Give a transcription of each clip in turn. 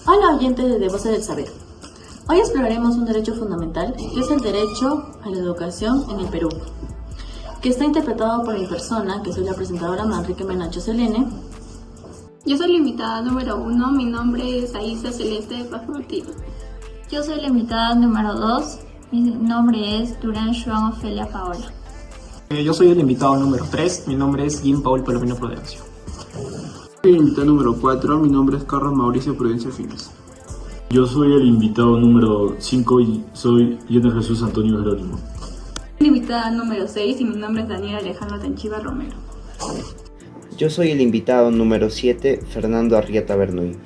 Hola oyentes de Voces del Saber. Hoy exploraremos un derecho fundamental que es el derecho a la educación en el Perú, que está interpretado por mi persona, que soy la presentadora Manrique Menacho Selene. Yo soy la invitada número 1, mi nombre es Aisa Celeste de Paz Martínez. Yo soy la invitada número 2, mi nombre es Durán Joan Ofelia Paola. Yo soy el invitado número 3, mi nombre es Jim Paul Palomino Prudencio. Soy el invitado número 4, mi nombre es Carlos Mauricio Prudencio Finas. Yo soy el invitado número 5 y soy Yener Jesús Antonio Jerónimo. Soy la invitada número 6 y mi nombre es Daniel Alejandro Tenchiva Romero. Yo soy el invitado número 7, Fernando Arrieta Bernuy.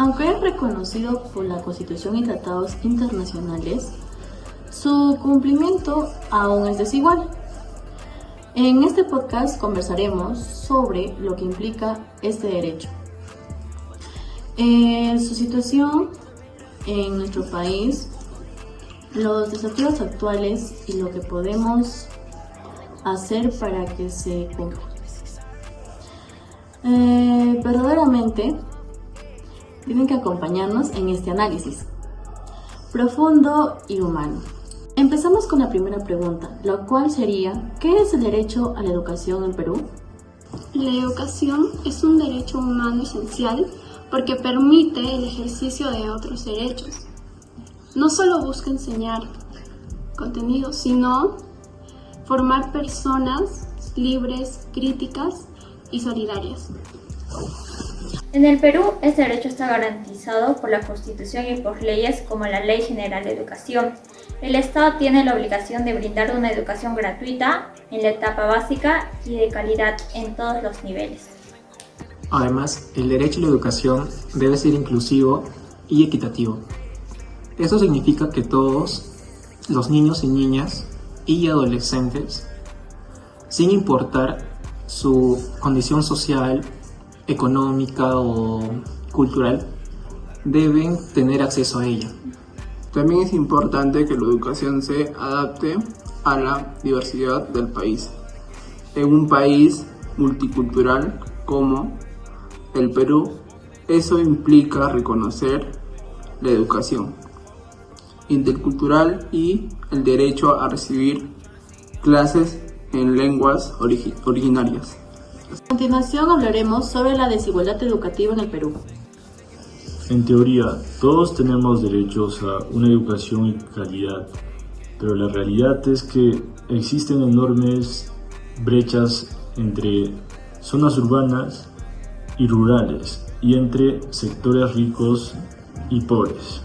Aunque es reconocido por la Constitución y tratados internacionales, su cumplimiento aún es desigual. En este podcast conversaremos sobre lo que implica este derecho, su situación en nuestro país, los desafíos actuales y lo que podemos hacer para que se cumpla. Verdaderamente, tienen que acompañarnos en este análisis profundo y humano. Empezamos con la primera pregunta, la cual sería: ¿qué es el derecho a la educación en Perú? La educación es un derecho humano esencial porque permite el ejercicio de otros derechos. No solo busca enseñar contenido, sino formar personas libres, críticas y solidarias. En el Perú, este derecho está garantizado por la Constitución y por leyes como la Ley General de Educación. El Estado tiene la obligación de brindar una educación gratuita en la etapa básica y de calidad en todos los niveles. Además, el derecho a la educación debe ser inclusivo y equitativo. Esto significa que todos los niños y niñas y adolescentes, sin importar su condición social, económica o cultural, deben tener acceso a ella. También es importante que la educación se adapte a la diversidad del país. En un país multicultural como el Perú, eso implica reconocer la educación intercultural y el derecho a recibir clases en lenguas originarias. A continuación hablaremos sobre la desigualdad educativa en el Perú. En teoría, todos tenemos derechos a una educación de calidad, pero la realidad es que existen enormes brechas entre zonas urbanas y rurales y entre sectores ricos y pobres.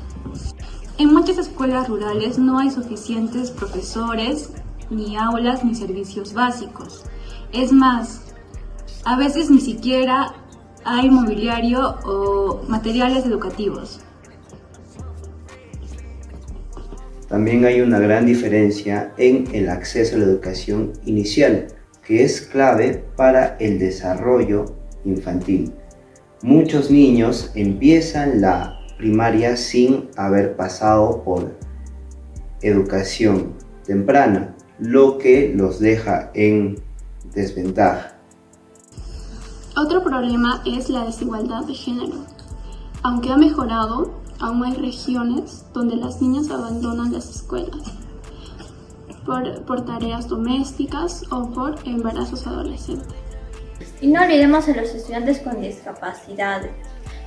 En muchas escuelas rurales no hay suficientes profesores, ni aulas, ni servicios básicos. Es más, a veces ni siquiera hay mobiliario o materiales educativos. También hay una gran diferencia en el acceso a la educación inicial, que es clave para el desarrollo infantil. Muchos niños empiezan la primaria sin haber pasado por educación temprana, lo que los deja en desventaja. Otro problema es la desigualdad de género. Aunque ha mejorado, aún hay regiones donde las niñas abandonan las escuelas por tareas domésticas o por embarazos adolescentes. Y no olvidemos a los estudiantes con discapacidad,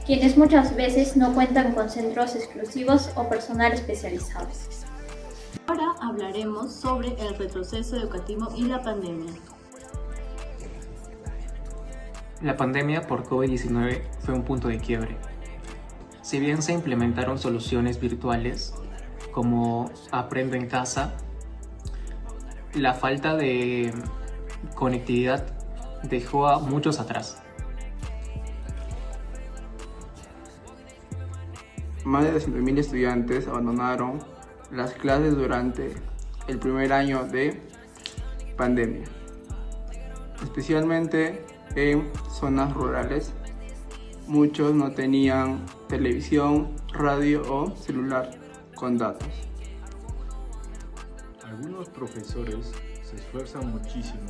quienes muchas veces no cuentan con centros exclusivos o personal especializado. Ahora hablaremos sobre el retroceso educativo y la pandemia. La pandemia por COVID-19 fue un punto de quiebre. Si bien se implementaron soluciones virtuales como Aprendo en Casa, la falta de conectividad dejó a muchos atrás. Más de 200.000 estudiantes abandonaron las clases durante el primer año de pandemia, especialmente en zonas rurales. Muchos no tenían televisión, radio o celular con datos. Algunos profesores se esfuerzan muchísimo,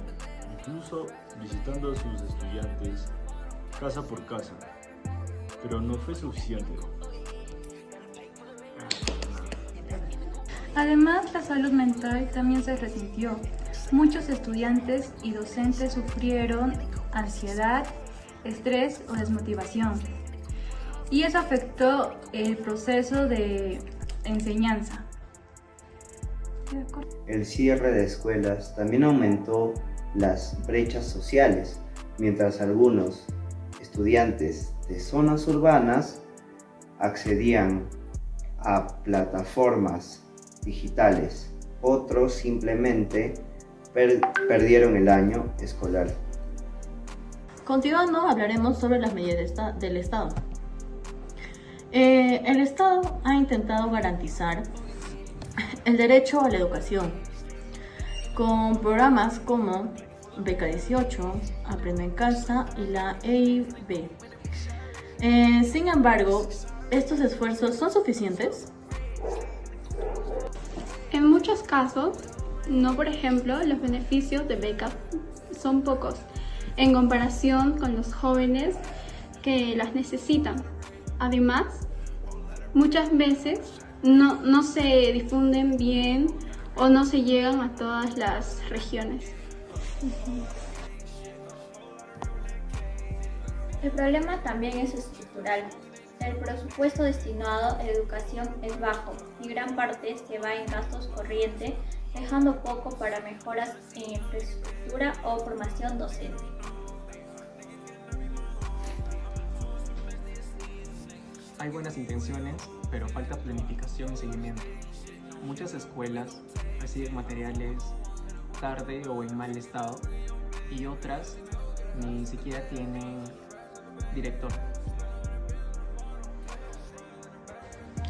incluso visitando a sus estudiantes casa por casa, pero no fue suficiente. Además, la salud mental también se resintió. Muchos estudiantes y docentes sufrieron ansiedad, estrés o desmotivación. Y eso afectó el proceso de enseñanza. El cierre de escuelas también aumentó las brechas sociales, mientras algunos estudiantes de zonas urbanas accedían a plataformas digitales, otros simplemente perdieron el año escolar. Continuando, hablaremos sobre las medidas del Estado. El Estado ha intentado garantizar el derecho a la educación con programas como Beca 18, Aprende en Casa y la EIB. Sin embargo, ¿estos esfuerzos son suficientes? En muchos casos, no. Por ejemplo, los beneficios de becas son pocos en comparación con los jóvenes que las necesitan. Además, muchas veces no se difunden bien o no se llegan a todas las regiones. El problema también es estructural. El presupuesto destinado a educación es bajo y gran parte se va en gastos corrientes, dejando poco para mejoras en infraestructura o formación docente. Hay buenas intenciones, pero falta planificación y seguimiento. Muchas escuelas reciben materiales tarde o en mal estado y otras ni siquiera tienen director.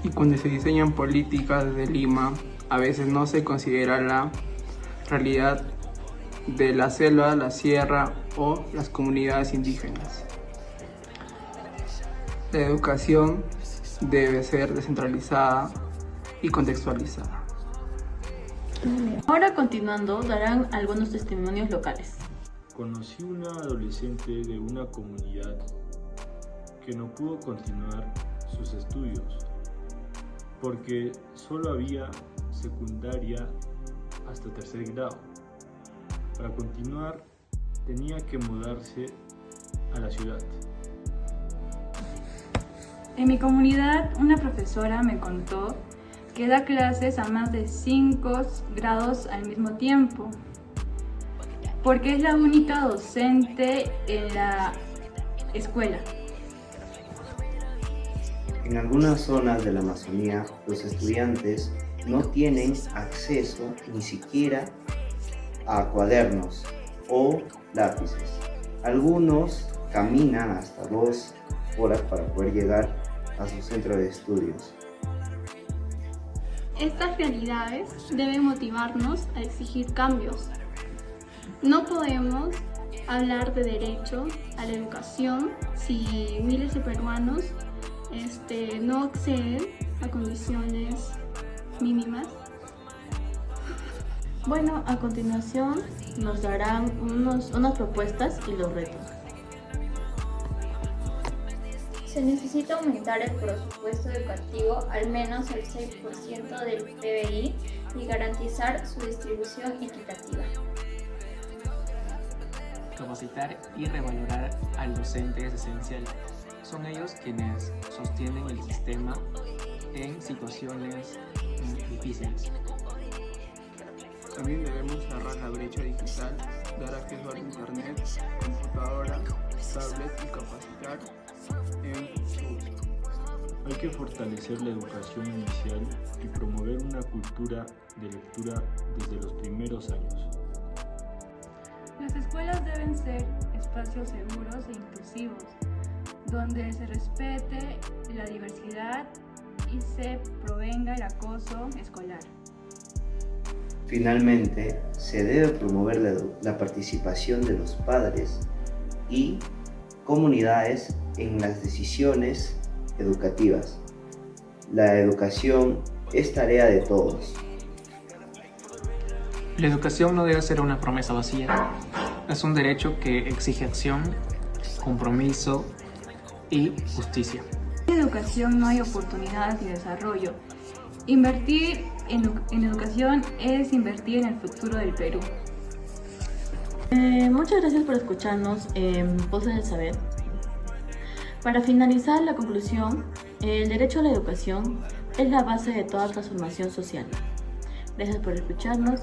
Y cuando se diseñan políticas de Lima, a veces no se considera la realidad de la selva, la sierra o las comunidades indígenas. La educación debe ser descentralizada y contextualizada. Ahora, continuando, darán algunos testimonios locales. Conocí una adolescente de una comunidad que no pudo continuar sus estudios porque solo había secundaria hasta tercer grado. Para continuar tenía que mudarse a la ciudad. En mi comunidad, una profesora me contó que da clases a más de 5 grados al mismo tiempo, porque es la única docente en la escuela. En algunas zonas de la Amazonía, los estudiantes no tienen acceso ni siquiera a cuadernos o lápices. Algunos caminan hasta 2 horas para poder llegar a su centro de estudios. Estas realidades deben motivarnos a exigir cambios. No podemos hablar de derecho a la educación si miles de peruanos no acceden a condiciones mínimas. Bueno, a continuación nos darán unas propuestas y los retos. Se necesita aumentar el presupuesto educativo al menos el 6% del PBI y garantizar su distribución equitativa. Capacitar y revalorar al docente es esencial. Son ellos quienes sostienen el sistema en situaciones difíciles. También debemos cerrar la brecha digital, dar acceso al internet, computadora, tablet y capacitar en su uso. Hay que fortalecer la educación inicial y promover una cultura de lectura desde los primeros años. Las escuelas deben ser espacios seguros e inclusivos, donde se respete la diversidad y se prevenga el acoso escolar. Finalmente, se debe promover la participación de los padres y comunidades en las decisiones educativas. La educación es tarea de todos. La educación no debe ser una promesa vacía. Es un derecho que exige acción, compromiso y justicia. Sin educación no hay oportunidades ni desarrollo. Invertir en educación es invertir en el futuro del Perú. Muchas gracias por escucharnos en Voces del Saber. Para finalizar la conclusión, el derecho a la educación es la base de toda transformación social. Gracias por escucharnos